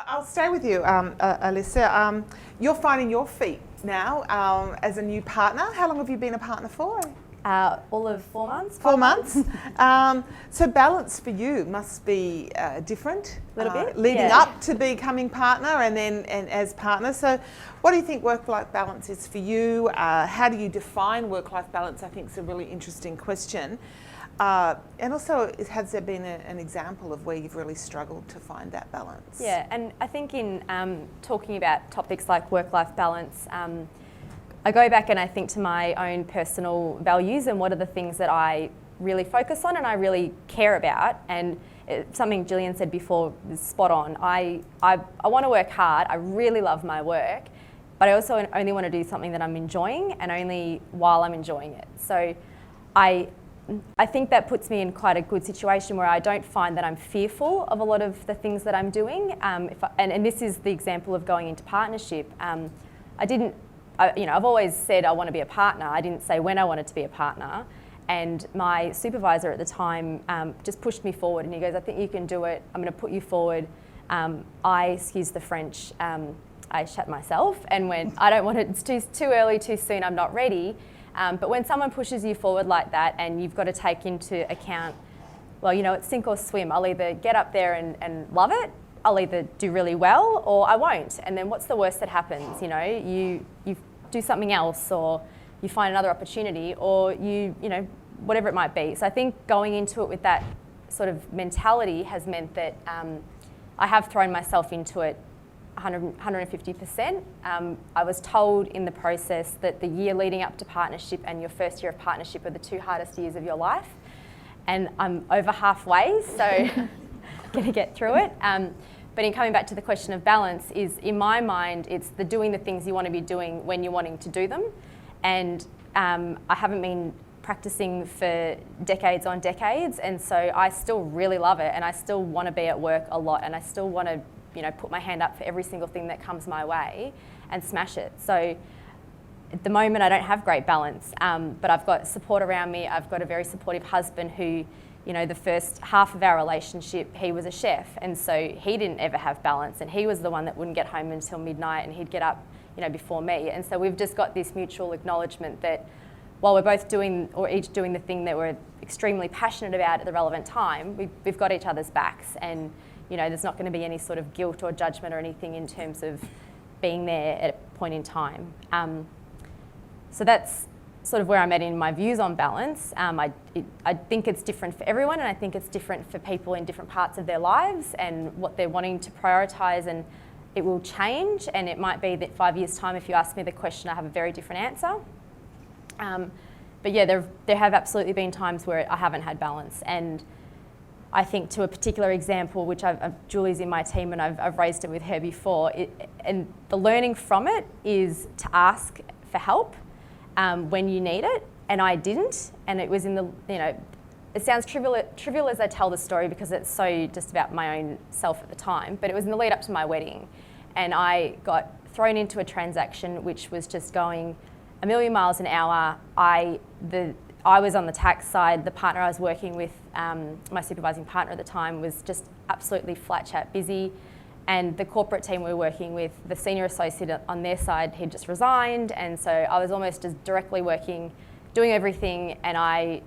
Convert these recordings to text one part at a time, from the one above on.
I'll stay with you, Elissa. You're finding your feet now as a new partner. How long have you been a partner for? All of 4 months. 4 months. So balance for you must be different. A little bit. Leading up to becoming partner and then as partner. So what do you think work-life balance is for you? How do you define work-life balance? I think is a really interesting question. And also, has there been an example of where you've really struggled to find that balance? Yeah, and I think in talking about topics like work-life balance, I go back and I think to my own personal values and what are the things that I really focus on and I really care about. And something Gillian said before is spot on. I want to work hard. I really love my work, but I also only want to do something that I'm enjoying and only while I'm enjoying it. So I think that puts me in quite a good situation where I don't find that I'm fearful of a lot of the things that I'm doing. And this is the example of going into partnership. I've always said I want to be a partner. I didn't say when I wanted to be a partner. And my supervisor at the time just pushed me forward and he goes, I think you can do it. I'm going to put you forward. Excuse the French, I shat myself and went, I don't want it, it's too early, too soon, I'm not ready. But when someone pushes you forward like that and you've got to take into account, well, it's sink or swim. I'll either get up there and love it, I'll either do really well or I won't. And then what's the worst that happens? You do something else or you find another opportunity or whatever it might be. So I think going into it with that sort of mentality has meant that I have thrown myself into it 150%. I was told in the process that the year leading up to partnership and your first year of partnership are the 2 hardest years of your life. And I'm over halfway, so going to get through it. But in coming back to the question of balance is, in my mind, it's the doing the things you want to be doing when you're wanting to do them. And I haven't been practicing for decades on decades, and so I still really love it and I still want to be at work a lot and I still want to put my hand up for every single thing that comes my way and smash it. So at the moment I don't have great balance, but I've got support around me. I've got a very supportive husband who, the first half of our relationship, he was a chef and so he didn't ever have balance and he was the one that wouldn't get home until midnight and he'd get up, before me. And so we've just got this mutual acknowledgement that while we're both each doing the thing that we're extremely passionate about at the relevant time, we've got each other's backs and there's not going to be any sort of guilt or judgment or anything in terms of being there at a point in time. So that's sort of where I'm at in my views on balance. I think it's different for everyone and I think it's different for people in different parts of their lives and what they're wanting to prioritise, and it will change, and it might be that 5 years' time if you ask me the question I have a very different answer. But yeah, there have absolutely been times where I haven't had balance, and I think to a particular example, which Julie's in my team and I've raised it with her before, and the learning from it is to ask for help when you need it, and I didn't, and it was in it sounds trivial as I tell the story because it's so just about my own self at the time, but it was in the lead up to my wedding, and I got thrown into a transaction which was just going a million miles an hour. I was on the tax side. The partner I was working with, my supervising partner at the time, was just absolutely flat chat busy. And the corporate team we were working with, the senior associate on their side, he'd just resigned. And so I was almost just directly working, doing everything. And I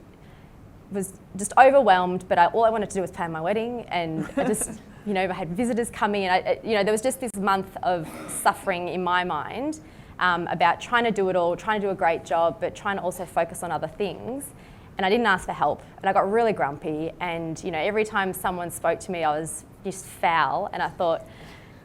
was just overwhelmed, but all I wanted to do was plan my wedding. And I just, I had visitors coming. And there was just this month of suffering in my mind about trying to do it all, trying to do a great job, but trying to also focus on other things. And I didn't ask for help, and I got really grumpy. And every time someone spoke to me, I was just foul. And I thought,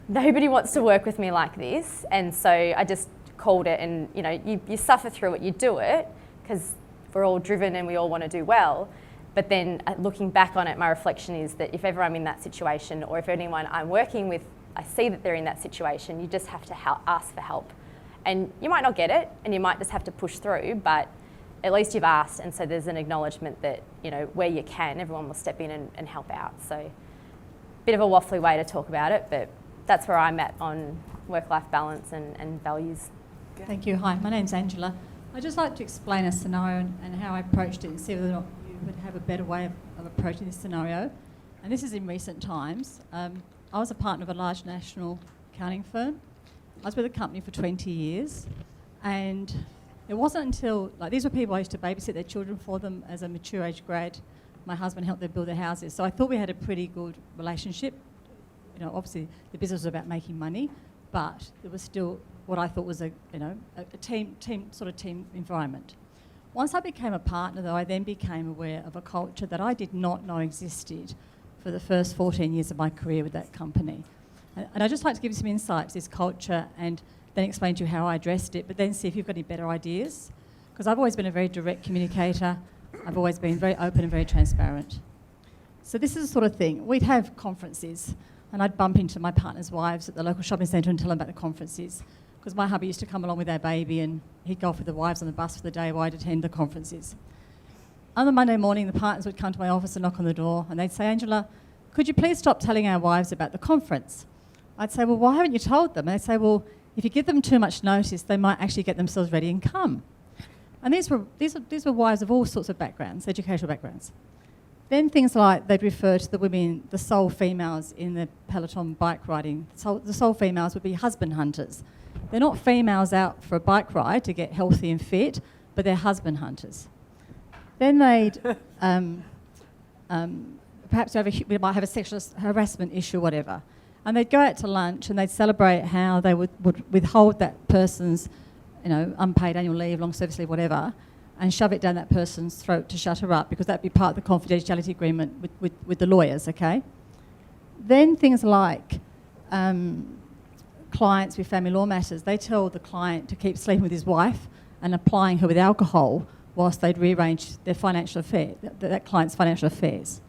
nobody wants to work with me like this. And so I just called it. And you suffer through it, you do it, because we're all driven and we all want to do well. But then looking back on it, my reflection is that if ever I'm in that situation, or if anyone I'm working with, I see that they're in that situation, you just have to ask for help. And you might not get it, and you might just have to push through, but at least you've asked, and so there's an acknowledgement that, where you can, everyone will step in and help out. So, bit of a waffly way to talk about it, but that's where I'm at on work-life balance and values. Thank you. Hi, my name's Angela. I'd just like to explain a scenario and how I approached it and see whether or not you would have a better way of approaching this scenario. And this is in recent times. I was a partner of a large national accounting firm. I was with the company for 20 years, and it wasn't until, like, these were people I used to babysit their children for them as a mature age grad. My husband helped them build their houses, so I thought we had a pretty good relationship. You know, obviously the business was about making money, but there was still what I thought was a team environment. Once I became a partner, though, I then became aware of a culture that I did not know existed for the first 14 years of my career with that company. And I'd just like to give you some insights, this culture, and then explain to you how I addressed it, but then see if you've got any better ideas. Because I've always been a very direct communicator. I've always been very open and very transparent. So this is the sort of thing. We'd have conferences, and I'd bump into my partner's wives at the local shopping centre and tell them about the conferences. Because my hubby used to come along with our baby, and he'd go off with the wives on the bus for the day while I'd attend the conferences. On the Monday morning, the partners would come to my office and knock on the door, and they'd say, "Angela, could you please stop telling our wives about the conference?" I'd say, "Well, why haven't you told them?" And they'd say, "Well, if you give them too much notice, they might actually get themselves ready and come." And these were wives of all sorts of backgrounds, educational backgrounds. Then things like they'd refer to the women, the sole females in the peloton bike riding. So the sole females would be husband hunters. They're not females out for a bike ride to get healthy and fit, but they're husband hunters. Then they'd perhaps we might have a sexual harassment issue or whatever. And they'd go out to lunch and they'd celebrate how they would withhold that person's, unpaid annual leave, long service leave, whatever, and shove it down that person's throat to shut her up, because that'd be part of the confidentiality agreement with the lawyers, okay? Then things like clients with family law matters, they tell the client to keep sleeping with his wife and applying her with alcohol whilst they'd rearrange their financial affair, that client's financial affairs.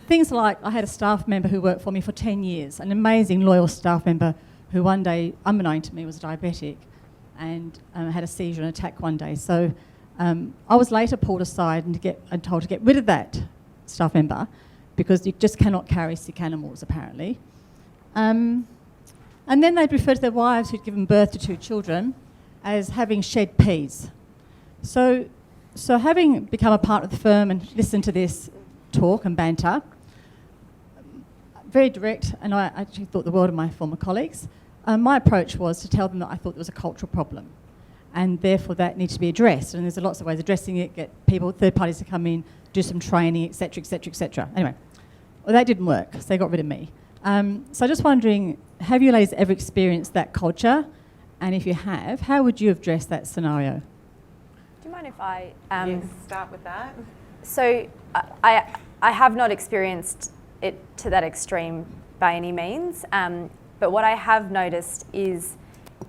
Things like, I had a staff member who worked for me for 10 years, an amazing loyal staff member who one day, unbeknown to me, was diabetic and had a seizure and attack one day. So I was later pulled aside and told to get rid of that staff member because you just cannot carry sick animals, apparently. And then they'd refer to their wives who'd given birth to 2 children as having shed peas. So having become a part of the firm and listened to this talk and banter, very direct, and I actually thought the world of my former colleagues, my approach was to tell them that I thought there was a cultural problem and therefore that needs to be addressed. And there's lots of ways of addressing it, get people, third parties to come in, do some training, etc., etc., etc. Anyway, well, that didn't work, so they got rid of me. So just wondering, have you ladies ever experienced that culture? And if you have, how would you have addressed that scenario? Do you mind if I... Yes, start with that. So I have not experienced it to that extreme by any means, but what I have noticed is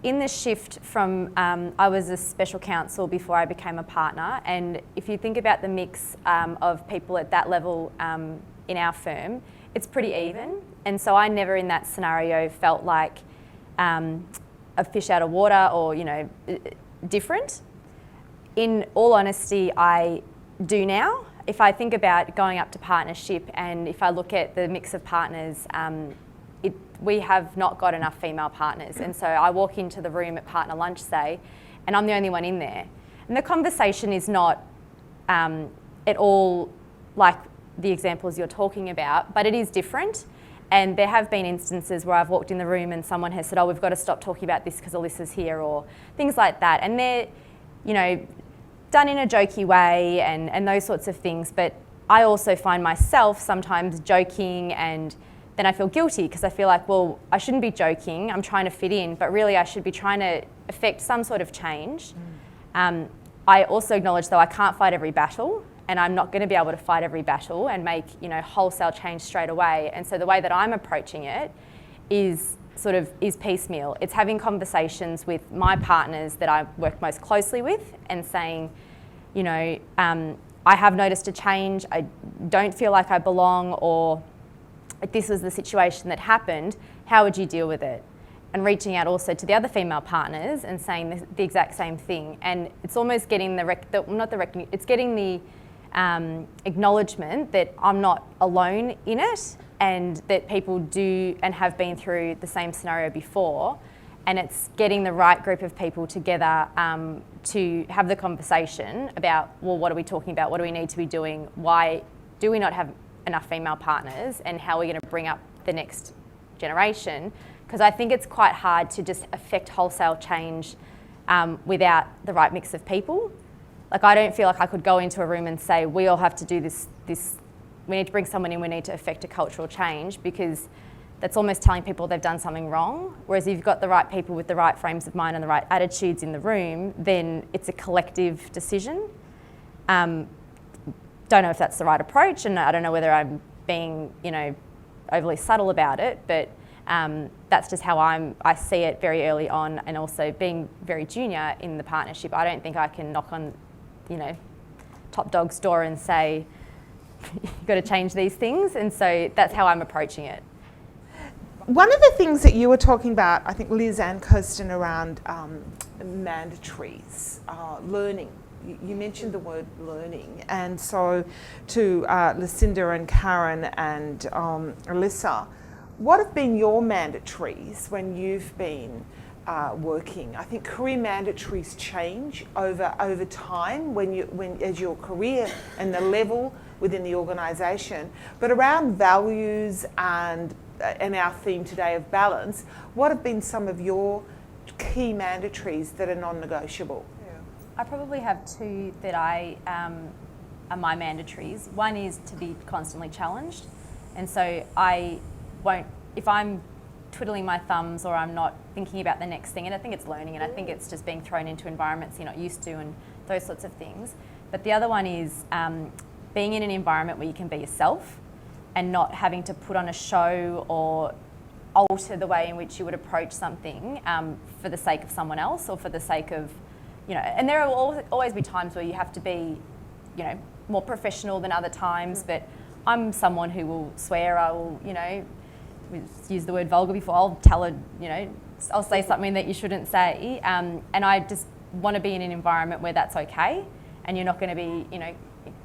in the shift from, I was a special counsel before I became a partner, and if you think about the mix of people at that level in our firm, it's pretty even, and so I never in that scenario felt like a fish out of water or, different. In all honesty, I do now. If I think about going up to partnership and if I look at the mix of partners, we have not got enough female partners. And so I walk into the room at partner lunch, say, and I'm the only one in there. And the conversation is not at all like the examples you're talking about, but it is different. And there have been instances where I've walked in the room and someone has said, "Oh, we've got to stop talking about this because Elissa's here," or things like that. And they're, done in a jokey way and those sorts of things. But I also find myself sometimes joking and then I feel guilty because I feel like, well, I shouldn't be joking. I'm trying to fit in, but really I should be trying to affect some sort of change. I also acknowledge, though, I can't fight every battle, and I'm not going to be able to fight every battle and make, wholesale change straight away. And so the way that I'm approaching it is piecemeal. It's having conversations with my partners that I work most closely with and saying, I have noticed a change. I don't feel like I belong, or if this was the situation that happened, how would you deal with it? And reaching out also to the other female partners and saying the exact same thing. And it's almost getting it's getting the acknowledgement that I'm not alone in it, and that people do and have been through the same scenario before. And it's getting the right group of people together to have the conversation about, well, what are we talking about? What do we need to be doing? Why do we not have enough female partners, and how we're going to bring up the next generation, because I think it's quite hard to just affect wholesale change without the right mix of people. Like, I don't feel like I could go into a room and say, we all have to do this, we need to bring someone in, we need to affect a cultural change, because that's almost telling people they've done something wrong. Whereas if you've got the right people with the right frames of mind and the right attitudes in the room, then it's a collective decision. Don't know if that's the right approach, and I don't know whether I'm being, overly subtle about it, but that's just how I see it very early on, and also being very junior in the partnership. I don't think I can knock on, top dog's door and say, you've got to change these things, and so that's how I'm approaching it. One of the things that you were talking about, I think Liz and Kirsten, around mandatories, learning. You mentioned the word learning, and so to Lucinda and Karen and Elissa, what have been your mandatories when you've been working? I think career mandatories change over time as your career and the level within the organisation, but around values and our theme today of balance, what have been some of your key mandatories that are non-negotiable? I probably have two that are my mandatories. One is to be constantly challenged, and so I won't, if I'm twiddling my thumbs or I'm not thinking about the next thing, and I think it's learning, and I think it's just being thrown into environments you're not used to and those sorts of things. But the other one is being in an environment where you can be yourself and not having to put on a show or alter the way in which you would approach something for the sake of someone else, or for the sake of, and there will always be times where you have to be, more professional than other times, but I'm someone who will swear, I will, we've used the word vulgar before, I'll tell her, I'll say something that you shouldn't say, and I just want to be in an environment where that's okay, and you're not going to be,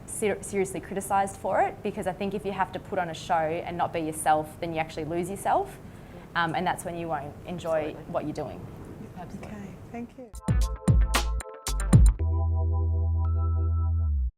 seriously criticised for it, because I think if you have to put on a show and not be yourself, then you actually lose yourself, and that's when you won't enjoy what you're doing. Okay, thank you.